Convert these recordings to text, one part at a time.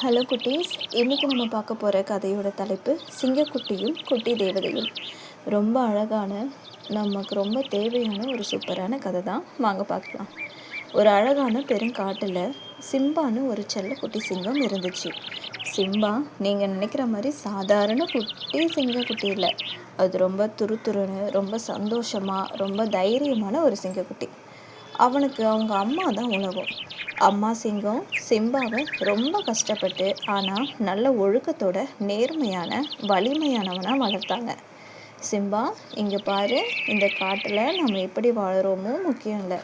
Hello குட்டீஸ், இன்றைக்கி நம்ம பார்க்க போகிற கதையோட தலைப்பு சிங்கக்குட்டியும் குட்டி தேவதையும். ரொம்ப அழகான, நமக்கு ரொம்ப தேவையான ஒரு சூப்பரான கதை தான். வாங்க பார்க்கலாம். ஒரு அழகான பெருங்காட்டில் சிம்பான்னு ஒரு செல்லக்குட்டி சிங்கம் இருந்துச்சு. சிம்பா நீங்கள் நினைக்கிற மாதிரி சாதாரண குட்டி சிங்கக்குட்டி இல்லை. அது ரொம்ப துருதுருன்னு, ரொம்ப சந்தோஷமாக, ரொம்ப தைரியமான ஒரு சிங்கக்குட்டி. அவனுக்கு அவங்க அம்மா தான் உலகம். அம்மா சிங்கம் சிம்பாவை ரொம்ப கஷ்டப்பட்டு ஆனால் நல்ல ஒழுக்கத்தோட நேர்மையான வலிமையானவனாக வளர்த்தாங்க. சிம்பா, இங்கே பாரு, இந்த காட்டில் நம்ம எப்படி வாழறோமோ முக்கியம் இல்லை,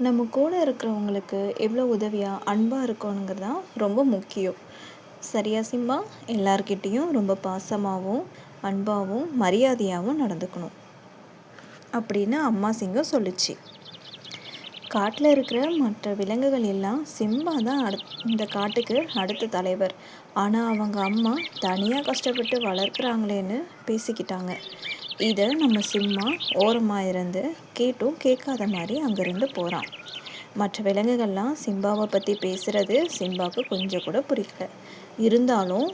நம்ம கூட இருக்கிறவங்களுக்கு எவ்வளோ உதவியாக அன்பாக இருக்கணுங்கிறது தான் ரொம்ப முக்கியம். சரியா சிம்பா? எல்லார்கிட்டேயும் ரொம்ப பாசமாகவும் அன்பாகவும் மரியாதையாகவும் நடந்துக்கணும் அப்படின்னு அம்மா சிங்கம் சொல்லிச்சு. காட்டில் இருக்கிற மற்ற விலங்குகள் எல்லாம் சிம்பா தான் இந்த காட்டுக்கு அடுத்த தலைவர். ஆனால் அவங்க அம்மா தனியாக கஷ்டப்பட்டு வளர்க்குறாங்களேன்னு பேசிக்கிட்டாங்க. இதை நம்ம சிம்மா ஓரமாக இருந்து கேட்டும் கேட்காத மாதிரி அங்கேருந்து போகிறான். மற்ற விலங்குகள்லாம் சிம்பாவை பற்றி பேசுகிறது சிம்பாவுக்கு கொஞ்சம் கூட பிடிக்கல. இருந்தாலும்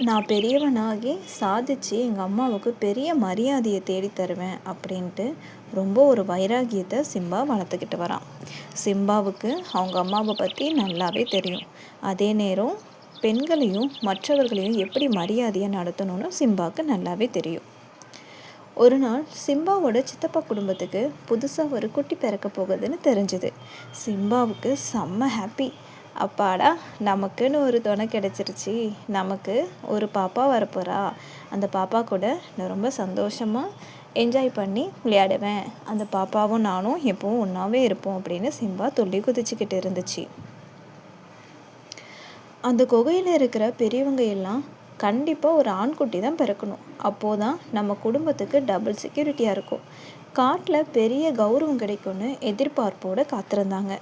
நான் பெரியவனாகி சாதிச்சு எங்கள் அம்மாவுக்கு பெரிய மரியாதையை தேடி தருவேன் அப்படின்ட்டு ரொம்ப ஒரு வைராகியத்தை சிம்பா வளர்த்துக்கிட்டு வரான். சிம்பாவுக்கு அவங்க அம்மாவை பற்றி நல்லாவே தெரியும். அதே நேரம் பெண்களையும் மற்றவர்களையும் எப்படி மரியாதையாக நடத்தணும்னு சிம்பாவுக்கு நல்லாவே தெரியும். ஒரு நாள் சிம்பாவோட சித்தப்பா குடும்பத்துக்கு புதுசாக ஒரு குட்டி பிறக்க போகுதுன்னு தெரிஞ்சுது. சிம்பாவுக்கு செம்ம ஹாப்பி. அப்பாடா, நமக்குன்னு ஒரு துணை கிடச்சிருச்சு, நமக்கு ஒரு பாப்பா வரப்போகிறா, அந்த பாப்பா கூட நான் ரொம்ப சந்தோஷமாக என்ஜாய் பண்ணி விளையாடுவேன், அந்த பாப்பாவும் நானும் எப்பவும் ஒன்றாவே இருப்போம் அப்படின்னு சிம்பா துள்ளி குதிச்சுக்கிட்டு இருந்துச்சு. அந்த குகையில் இருக்கிற பெரியவங்க எல்லாம் கண்டிப்பாக ஒரு ஆண்குட்டி தான் பிறக்கணும், அப்போதான் நம்ம குடும்பத்துக்கு டபுள் செக்யூரிட்டியாக இருக்கும், காட்டில் பெரிய கௌரவம் கிடைக்கும்னு எதிர்பார்ப்போடு காத்திருந்தாங்க.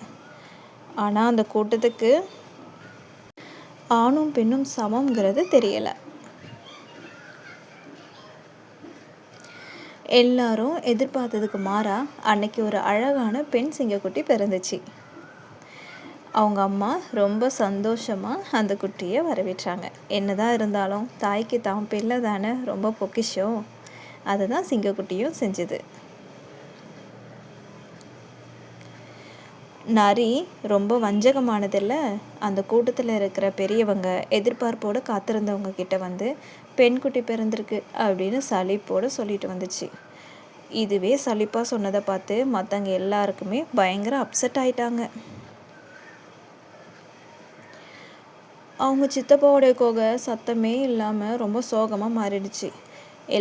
ஆனால் அந்த கூட்டத்துக்கு ஆணும் பெண்ணும் சமம்ங்கிறது தெரியலை. எல்லாரும் எதிர்பார்த்ததுக்கு மாறா அன்னைக்கு ஒரு அழகான பெண் சிங்கக்குட்டி பிறந்துச்சு. அவங்க அம்மா ரொம்ப சந்தோஷமாக அந்த குட்டியை வரவேற்றாங்க. என்னதான் இருந்தாலும் தாய்க்கு தான் பிள்ளை தானே ரொம்ப பொக்கிஷம். அதுதான் சிங்கக்குட்டியும் செஞ்சுது. நரி ரொம்ப வஞ்சகமானதில்ல. அந்த கூட்டத்தில் இருக்கிற பெரியவங்க எதிர்பார்ப்போடு காத்திருந்தவங்க கிட்ட வந்து பெண்குட்டி பிறந்திருக்கு அப்படின்னு சலிப்போடு சொல்லிட்டு வந்துச்சு. இதுவே சலிப்பாக சொன்னதை பார்த்து மற்றவங்க எல்லாருக்குமே பயங்கர அப்செட் ஆயிட்டாங்க. அவங்க சித்தப்பாவோடைய கோகை சத்தமே இல்லாமல் ரொம்ப சோகமாக மாறிடுச்சு.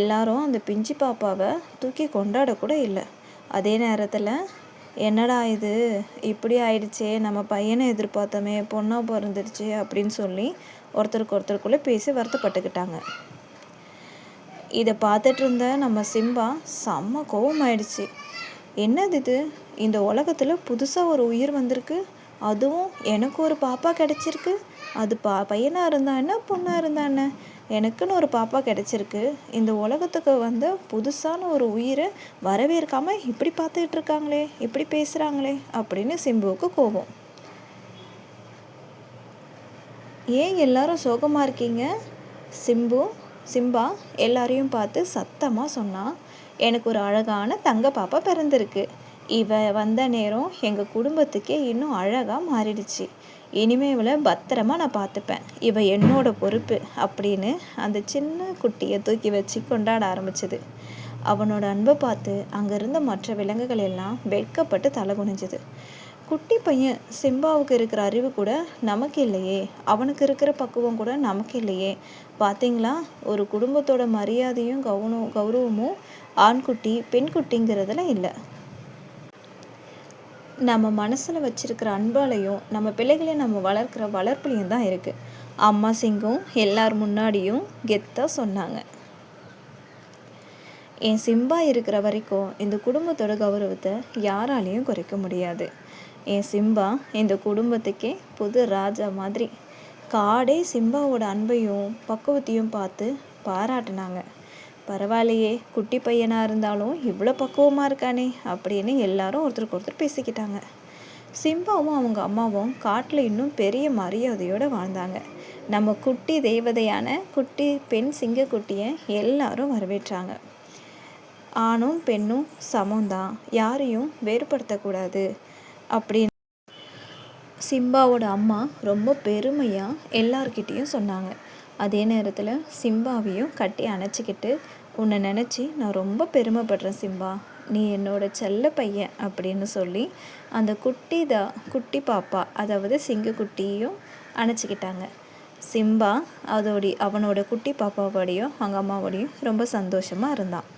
எல்லாரும் அந்த பிஞ்சு பாப்பாவை தூக்கி கொண்டாடக்கூட இல்லை. அதே நேரத்தில் என்னடா இது இப்படி ஆயிடுச்சே, நம்ம பையனை எதிர்பார்த்தோமே, பொண்ணாக பிறந்துடுச்சு அப்படின்னு சொல்லி ஒருத்தருக்கு ஒருத்தருக்குள்ளே பேசி வருத்தப்பட்டுக்கிட்டாங்க. இதை பார்த்துட்டு இருந்த நம்ம சிம்பா செம்ம கோவமாயிடுச்சு. என்னது இது, இந்த உலகத்தில் புதுசாக ஒரு உயிர் வந்திருக்கு, அதுவும் எனக்கு ஒரு பாப்பா கிடச்சிருக்கு, அது பையனாக இருந்தா என்ன பொண்ணாக இருந்தா என்ன, எனக்குன்னு ஒரு பாப்பா கிடச்சிருக்கு, இந்த உலகத்துக்கு வந்து புதுசான ஒரு உயிரை வரவேற்காமல் இப்படி பார்த்துக்கிட்டு இருக்காங்களே, இப்படி பேசுகிறாங்களே அப்படின்னு சிம்புவுக்கு கோபம். ஏன் எல்லாரும் சோகமாக இருக்கீங்க? சிம்பா எல்லாரையும் பார்த்து சத்தமாக சொன்னான், எனக்கு ஒரு அழகான தங்க பாப்பா பிறந்திருக்கு, இவ வந்த நேரம் எங்கள் குடும்பத்துக்கே இன்னும் அழகாக மாறிடுச்சு, இனிமே இவளை பத்திரமா நான் பார்த்துப்பேன், இவ என்னோட பொறுப்பு அப்படின்னு அந்த சின்ன குட்டியை தூக்கி வச்சு கொண்டாட ஆரம்பிச்சது. அவனோட அன்பை பார்த்து அங்கே இருந்த மற்ற விலங்குகள் எல்லாம் வெட்கப்பட்டு தலை குனிஞ்சுது. குட்டி பையன் சிம்பாவுக்கு இருக்கிற அறிவு கூட நமக்கு இல்லையே, அவனுக்கு இருக்கிற பக்குவம் கூட நமக்கு இல்லையே, பார்த்தீங்களா, ஒரு குடும்பத்தோட மரியாதையும் கௌரவமும் ஆண்குட்டி பெண்குட்டிங்கிறதுல இல்லை. நம்ம மனசில் வச்சுருக்கிற அன்பாலையும் நம்ம பிள்ளைகளையும் நம்ம வளர்க்குற வளர்ப்புலையும் தான் இருக்குது. அம்மா சிங்கம் எல்லார் முன்னாடியும் கெத்தாக சொன்னாங்க. என் சிம்பா இருக்கிற வரைக்கும் இந்த குடும்பத்தோட கௌரவத்தை யாராலையும் குறைக்க முடியாது. என் சிம்பா இந்த குடும்பத்துக்கே புது ராஜா மாதிரி. காடே சிம்பாவோட அன்பையும் பக்குவத்தையும் பார்த்து பாராட்டினாங்க. பரவாயில்லையே, குட்டி பையனாக இருந்தாலும் இவ்வளோ பக்குவமாக இருக்கானே அப்படின்னு எல்லாரும் ஒருத்தருக்கு ஒருத்தர் பேசிக்கிட்டாங்க. சிம்பாவும் அவங்க அம்மாவும் காட்டில் இன்னும் பெரிய மரியாதையோடு வாழ்ந்தாங்க. நம்ம குட்டி தேவதையான குட்டி பெண் சிங்கக்குட்டியை எல்லாரும் வரவேற்றாங்க. ஆணும் பெண்ணும் சமம்தான், யாரையும் வேறுபடுத்தக்கூடாது அப்படின்னு சிம்பாவோட அம்மா ரொம்ப பெருமையாக எல்லார்கிட்டேயும் சொன்னாங்க. அதே நேரத்தில் சிம்பாவையும் கட்டி அணைச்சிக்கிட்டு, உன்னை நினச்சி நான் ரொம்ப பெருமைப்படுறேன் சிம்பா, நீ என்னோட செல்ல பையன் அப்படின்னு சொல்லி அந்த குட்டி பாப்பா, அதாவது சிங்கக்குட்டியும் அணைச்சிக்கிட்டாங்க. சிம்பா அவனோட குட்டி பாப்பாவோடையும் அவங்க அம்மாவோடையும் ரொம்ப சந்தோஷமாக இருந்தான்.